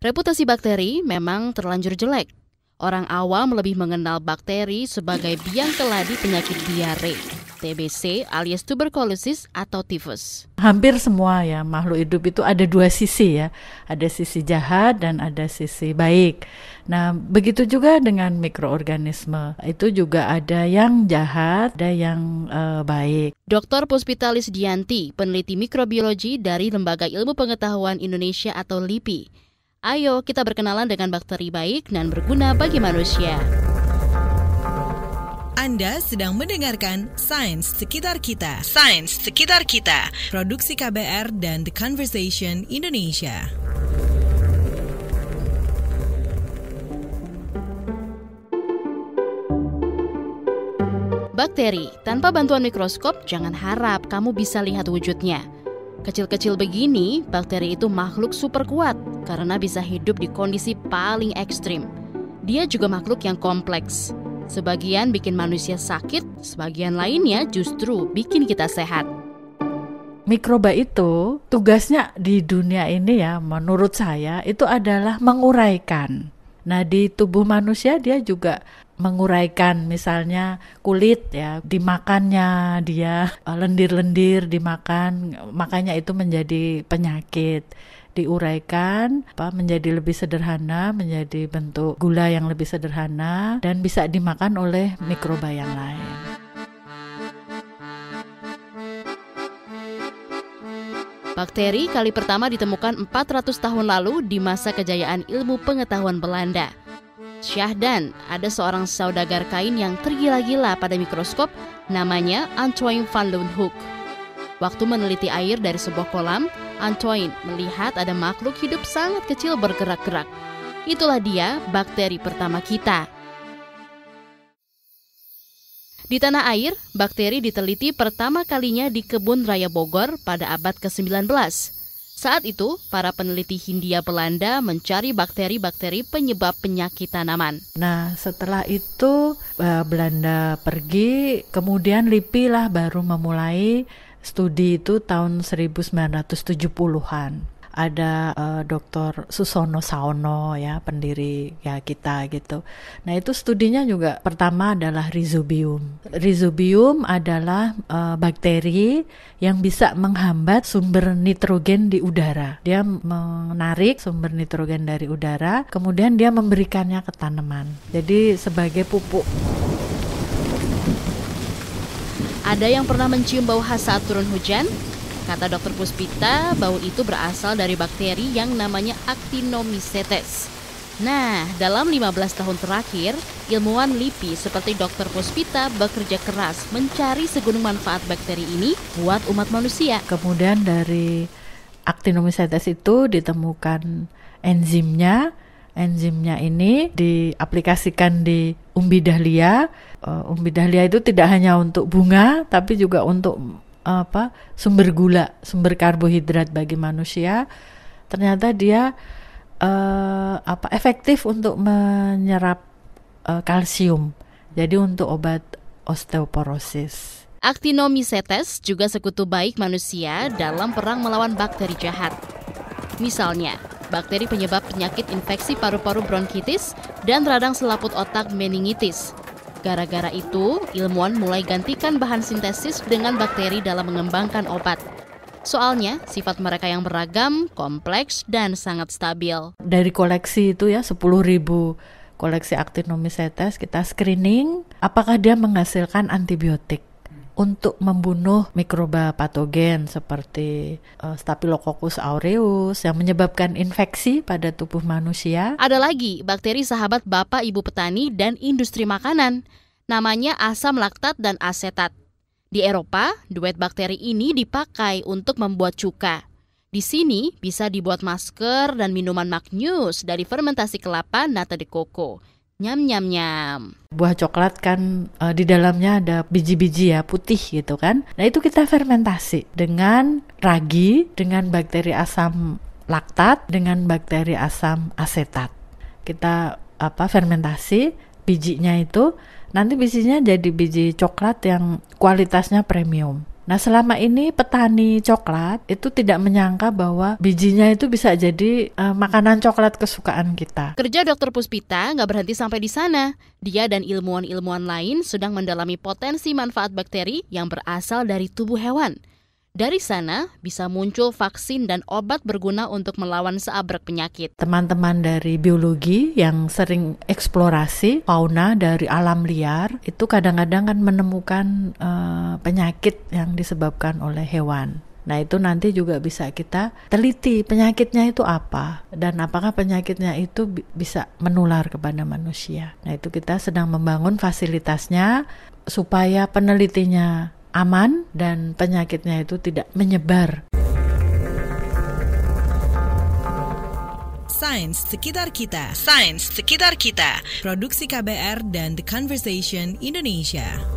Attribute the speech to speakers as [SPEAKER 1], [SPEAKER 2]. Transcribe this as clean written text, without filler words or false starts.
[SPEAKER 1] Reputasi bakteri memang terlanjur jelek. Orang awam lebih mengenal bakteri sebagai biang keladi penyakit diare, TBC alias tuberkulosis atau tifus.
[SPEAKER 2] Hampir semua ya makhluk hidup itu ada dua sisi ya, ada sisi jahat dan ada sisi baik. Nah begitu juga dengan mikroorganisme, itu juga ada yang jahat, ada yang baik.
[SPEAKER 1] Dr. Puspita Lisdianti, peneliti mikrobiologi dari Lembaga Ilmu Pengetahuan Indonesia atau LIPI. Ayo kita berkenalan dengan bakteri baik dan berguna bagi manusia.
[SPEAKER 3] Anda sedang mendengarkan Sains Sekitar Kita. Sains Sekitar Kita. Produksi KBR dan The Conversation Indonesia.
[SPEAKER 1] Bakteri, tanpa bantuan mikroskop, jangan harap kamu bisa lihat wujudnya. Kecil-kecil begini, bakteri itu makhluk super kuat karena bisa hidup di kondisi paling ekstrim. Dia juga makhluk yang kompleks. Sebagian bikin manusia sakit, sebagian lainnya justru bikin kita sehat.
[SPEAKER 2] Mikroba itu tugasnya di dunia ini ya, menurut saya itu adalah menguraikan. Nah di tubuh manusia dia juga menguraikan, misalnya kulit ya, dimakannya dia lendir-lendir dimakan, makanya itu menjadi penyakit. Diuraikan menjadi lebih sederhana, menjadi bentuk gula yang lebih sederhana dan bisa dimakan oleh mikroba yang lain.
[SPEAKER 1] Bakteri kali pertama ditemukan 400 tahun lalu di masa kejayaan ilmu pengetahuan Belanda. Syahdan, ada seorang saudagar kain yang tergila-gila pada mikroskop, namanya Antoine van Leeuwenhoek. Waktu meneliti air dari sebuah kolam, Antoine melihat ada makhluk hidup sangat kecil bergerak-gerak. Itulah dia bakteri pertama kita. Di tanah air, bakteri diteliti pertama kalinya di Kebun Raya Bogor pada abad ke-19. Saat itu, para peneliti Hindia Belanda mencari bakteri-bakteri penyebab penyakit tanaman.
[SPEAKER 2] Nah, setelah itu Belanda pergi, kemudian LIPI lah baru memulai studi itu tahun 1970-an. Ada Dr. Susono Saono ya, pendiri ya kita gitu. Nah itu studinya juga pertama adalah Rhizobium. Rhizobium adalah bakteri yang bisa menghambat sumber nitrogen di udara. Dia menarik sumber nitrogen dari udara, kemudian dia memberikannya ke tanaman. Jadi sebagai pupuk.
[SPEAKER 1] Ada yang pernah mencium bau khas saat turun hujan? Kata Dr. Puspita, bau itu berasal dari bakteri yang namanya Actinomycetes. Nah, dalam 15 tahun terakhir, ilmuwan LIPI seperti Dr. Puspita bekerja keras mencari segunung manfaat bakteri ini buat umat manusia.
[SPEAKER 2] Kemudian dari Actinomycetes itu ditemukan enzimnya. Enzimnya ini diaplikasikan di umbi dahlia. Umbi dahlia itu tidak hanya untuk bunga, tapi juga untuk sumber gula, sumber karbohidrat bagi manusia. Ternyata dia efektif untuk menyerap kalsium. Jadi untuk obat osteoporosis.
[SPEAKER 1] Actinomycetes juga sekutu baik manusia dalam perang melawan bakteri jahat. Misalnya, bakteri penyebab penyakit infeksi paru-paru bronkitis dan radang selaput otak meningitis. Gara-gara itu, ilmuwan mulai gantikan bahan sintesis dengan bakteri dalam mengembangkan obat. Soalnya, sifat mereka yang beragam, kompleks, dan sangat stabil.
[SPEAKER 2] Dari koleksi itu ya, 10.000 koleksi Actinomycetes, kita screening apakah dia menghasilkan antibiotik untuk membunuh mikroba patogen seperti Staphylococcus aureus yang menyebabkan infeksi pada tubuh manusia.
[SPEAKER 1] Ada lagi bakteri sahabat bapak ibu petani dan industri makanan, namanya asam laktat dan asetat. Di Eropa, duet bakteri ini dipakai untuk membuat cuka. Di sini bisa dibuat masker dan minuman Magnus dari fermentasi kelapa nata de coco. Nyam nyam nyam.
[SPEAKER 2] Buah coklat kan di dalamnya ada biji-biji ya putih gitu kan. Nah itu kita fermentasi dengan ragi, dengan bakteri asam laktat, dengan bakteri asam asetat. Kita fermentasi bijinya itu, nanti bijinya jadi biji coklat yang kualitasnya premium. Nah, selama ini petani coklat itu tidak menyangka bahwa bijinya itu bisa jadi makanan coklat kesukaan kita.
[SPEAKER 1] Kerja Dr. Puspita nggak berhenti sampai di sana. Dia dan ilmuwan-ilmuwan lain sedang mendalami potensi manfaat bakteri yang berasal dari tubuh hewan. Dari sana bisa muncul vaksin dan obat berguna untuk melawan seabrek penyakit.
[SPEAKER 2] Teman-teman dari biologi yang sering eksplorasi fauna dari alam liar itu kadang-kadang kan menemukan penyakit yang disebabkan oleh hewan. Nah, itu nanti juga bisa kita teliti penyakitnya itu apa dan apakah penyakitnya itu bisa menular kepada manusia. Nah, itu kita sedang membangun fasilitasnya supaya penelitinya aman dan penyakitnya itu tidak menyebar.
[SPEAKER 3] Sains Sekitar Kita. Sains Sekitar Kita. Produksi KBR dan The Conversation Indonesia.